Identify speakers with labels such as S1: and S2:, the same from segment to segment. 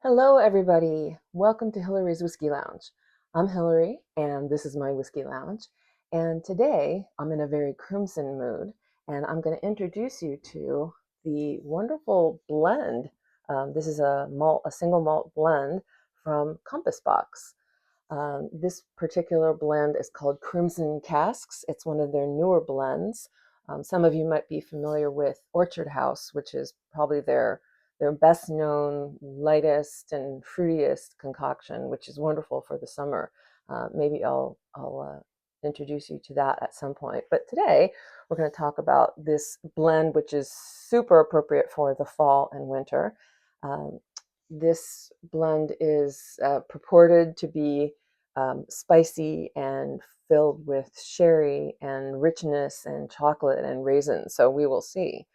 S1: Hello, everybody. Welcome to Hillary's Whiskey Lounge. I'm Hillary, and this is my Whiskey Lounge. And today I'm in a very crimson mood, and I'm going to introduce you to the wonderful blend. This is a single malt blend from Compass Box. This particular blend is called Crimson Casks. It's one of their newer blends. Some of you might be familiar with Orchard House, which is probably their best known, lightest and fruitiest concoction, which is wonderful for the summer. Maybe I'll introduce you to that at some point. But today we're going to talk about this blend, which is super appropriate for the fall and winter. Um, this blend is purported to be spicy and filled with sherry and richness and chocolate and raisins. So we will see.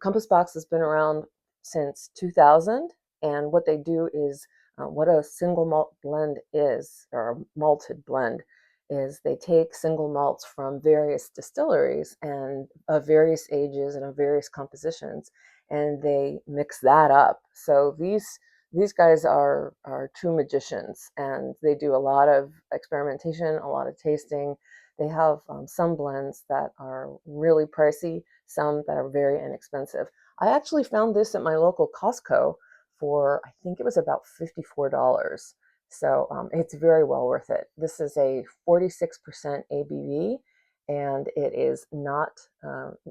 S1: Compass Box has been around since 2000, and what they do is what a single malt blend is, or a malted blend, is they take single malts from various distilleries and of various ages and of various compositions, and they mix that up. So these guys are true magicians, and they do a lot of experimentation, a lot of tasting. They have some blends that are really pricey, some that are very inexpensive. I actually found this at my local Costco for, I think it was about $54. So it's very well worth it. This is a 46% ABV, and it is not,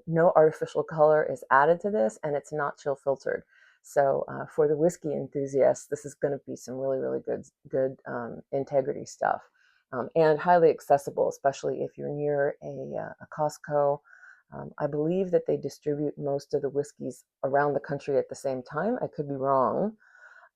S1: no artificial color is added to this, and it's not chill filtered. So for the whiskey enthusiasts, this is going to be some really, really good integrity stuff. And highly accessible, especially if you're near a Costco. I believe that they distribute most of the whiskeys around the country at the same time. I could be wrong.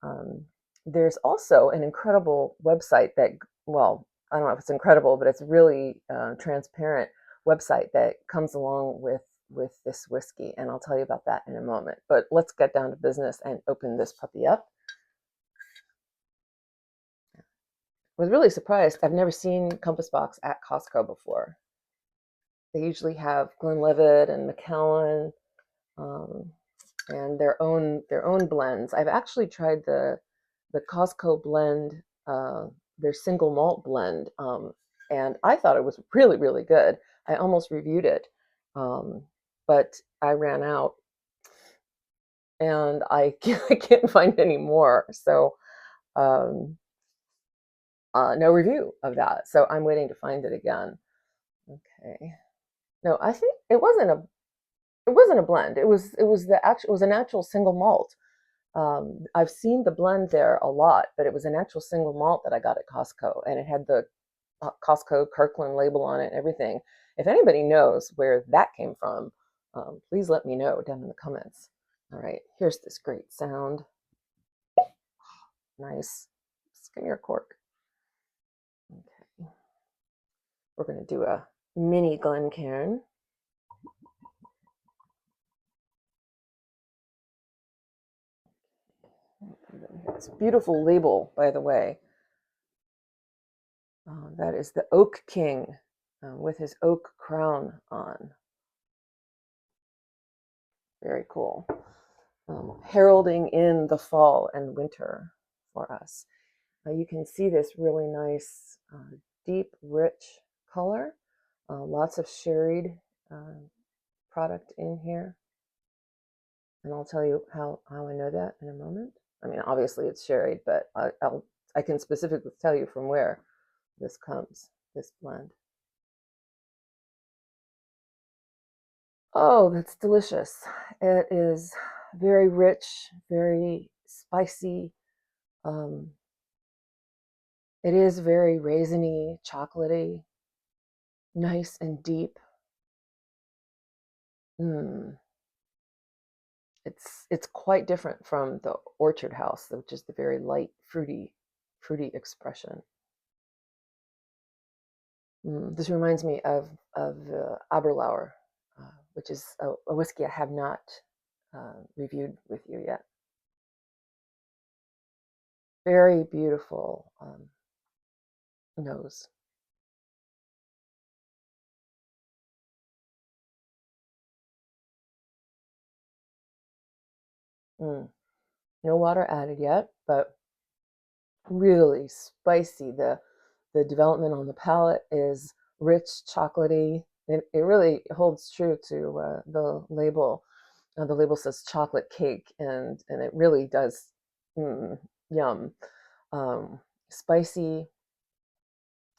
S1: Um, there's also an incredible website that, well, I don't know if it's incredible, but it's really transparent website that comes along with this whiskey, and I'll tell you about that in a moment. But let's get down to business and open this puppy up. I was really surprised. I've never seen Compass Box at Costco before. They usually have Glenlivet and Macallan, um, and their own blends. I've actually tried the Costco blend, their single malt blend, and I thought it was really, really good. I almost reviewed it, um, but I ran out, and I can't find any more. So um, no review of that. So I'm waiting to find it again. Okay. No, I think it wasn't a blend. It was an actual single malt. I've seen the blend there a lot, but it was an actual single malt that I got at Costco, and it had the Costco Kirkland label on it and everything. If anybody knows where that came from, please let me know down in the comments. All right, here's this great sound. Nice. Just give me your cork. Okay, we're going to do a mini Glencairn. It's a beautiful label, by the way. That is the Oak King with his oak crown on. Very cool. Heralding in the fall and winter for us. You can see this really nice, deep, rich color. Lots of sherried product in here. And I'll tell you how I know that in a moment. I mean, obviously it's sherried, but I can specifically tell you from where this comes, this blend. Oh, that's delicious. It is very rich, very spicy. Um, it is very raisiny, chocolatey, nice and deep. Mm. It's quite different from the Orchard House, which is the very light, fruity expression. This reminds me of Aberlour, which is a whiskey I have not reviewed with you yet. Very beautiful nose. Mm. No water added yet, but really spicy. The development on the palate is rich, chocolatey. It really holds true to the label. The label says chocolate cake, and it really does. Mm, yum. Um, Spicy,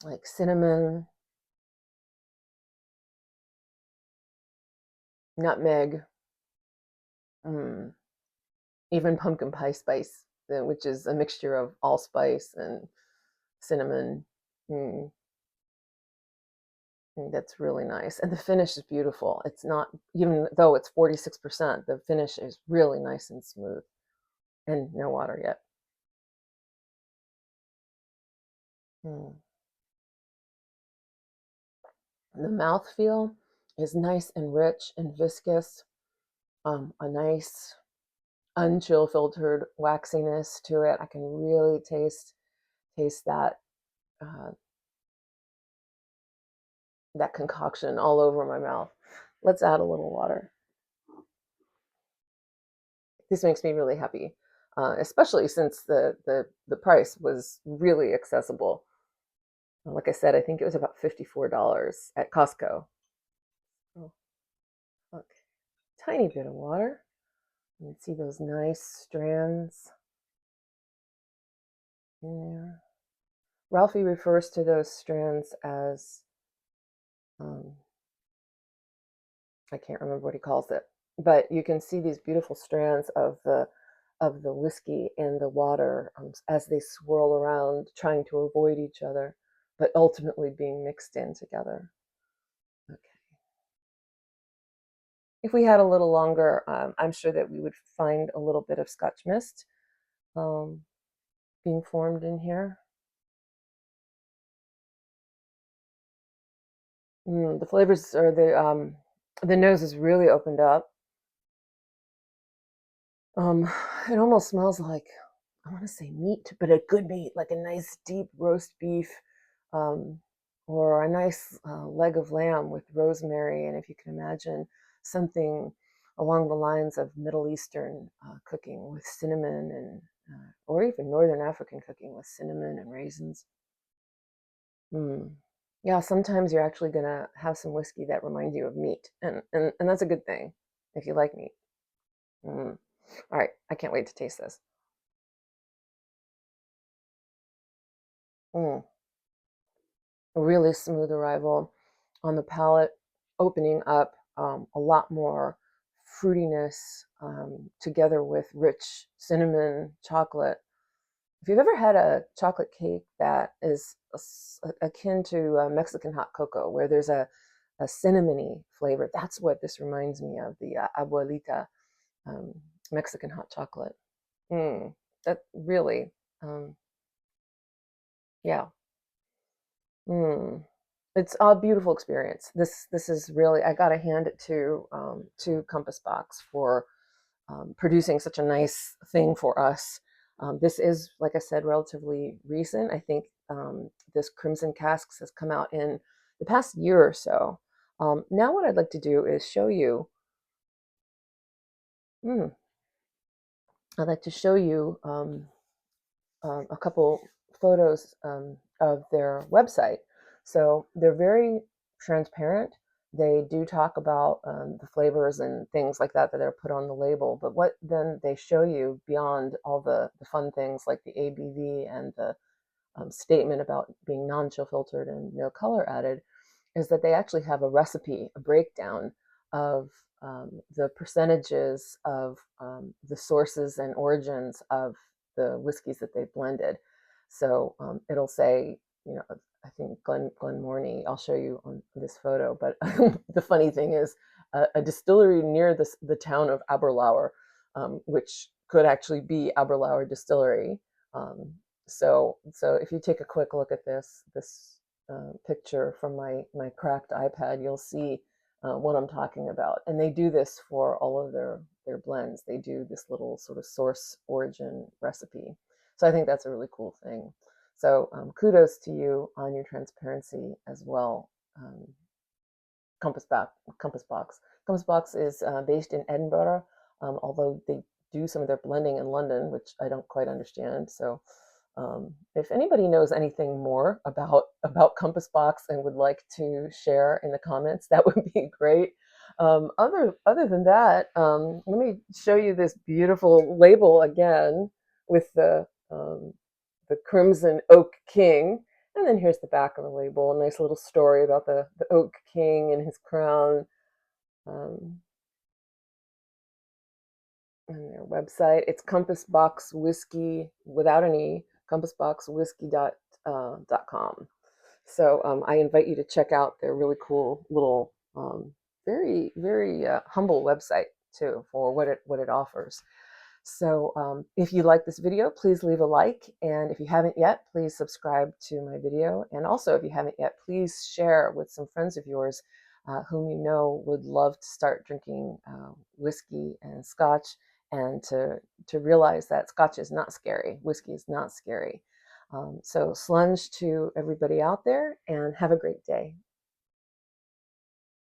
S1: like cinnamon, nutmeg, mm, even pumpkin pie spice, which is a mixture of allspice and cinnamon. Mm, that's really nice. And the finish is beautiful. It's not, even though it's 46%, the finish is really nice and smooth and no water yet. Mm. The mouthfeel is nice and rich and viscous. A nice unchill filtered waxiness to it. I can really taste that uh, that concoction all over my mouth. Let's add a little water. This makes me really happy, especially since the price was really accessible. Like I said, I think it was about $54 at Costco. Oh, look, tiny bit of water. You can see those nice strands in there. Ralphie refers to those strands as um, I can't remember what he calls it, but you can see these beautiful strands of the whiskey in the water as they swirl around, trying to avoid each other, but ultimately being mixed in together. Okay. If we had a little longer, I'm sure that we would find a little bit of Scotch mist um, being formed in here. The flavors are the nose is really opened up. Um, it almost smells like, I want to say meat, but a good meat, like a nice deep roast beef, um, or a nice leg of lamb with rosemary. And if you can imagine something along the lines of Middle Eastern cooking with cinnamon and, or even Northern African cooking with cinnamon and raisins. Mm. Yeah, sometimes you're actually gonna have some whiskey that reminds you of meat, and that's a good thing if you like meat. Mm. All right, I can't wait to taste this. Mm. A really smooth arrival on the palate, opening up a lot more fruitiness together with rich cinnamon chocolate. If you've ever had a chocolate cake that is akin to Mexican hot cocoa, where there's a cinnamony flavor, that's what this reminds me of, the abuelita um, Mexican hot chocolate. Mm, that really, um, yeah. Mm. It's a beautiful experience. This is really, I gotta hand it to Compass Box for producing such a nice thing for us. This is, like I said, relatively recent. I think this Crimson Casks has come out in the past year or so. Now what I'd like to do is show you, mm, I'd like to show you a couple photos of their website. So they're very transparent. They do talk about the flavors and things like that that are put on the label, but what then they show you beyond all the fun things like the ABV and the statement about being non-chill filtered and no color added is that they actually have a recipe, a breakdown of the percentages of the sources and origins of the whiskeys that they've blended. So it'll say, you know, I think Glenmorangie, I'll show you on this photo, but the funny thing is a distillery near the town of Aberlour, which could actually be Aberlour Distillery. Um, so if you take a quick look at this picture from my cracked iPad, you'll see what I'm talking about. And they do this for all of their blends. They do this little sort of source origin recipe. So I think that's a really cool thing. So kudos to you on your transparency as well. Compass Box. Compass Box is based in Edinburgh, although they do some of their blending in London, which I don't quite understand. So if anybody knows anything more about Compass Box and would like to share in the comments, that would be great. Other than that, let me show you this beautiful label again with the Crimson Oak King. And then here's the back of the label, a nice little story about the Oak King and his crown. And their website, it's Compass Box Whiskey without an E, compassboxwhisky.com. So I invite you to check out their really cool little, very humble website too for what it offers. So if you like this video, please leave a like. And if you haven't yet, please subscribe to my video. And also, if you haven't yet, please share with some friends of yours whom you know would love to start drinking whiskey and scotch, and to realize that scotch is not scary. Whiskey is not scary. So slunge to everybody out there and have a great day.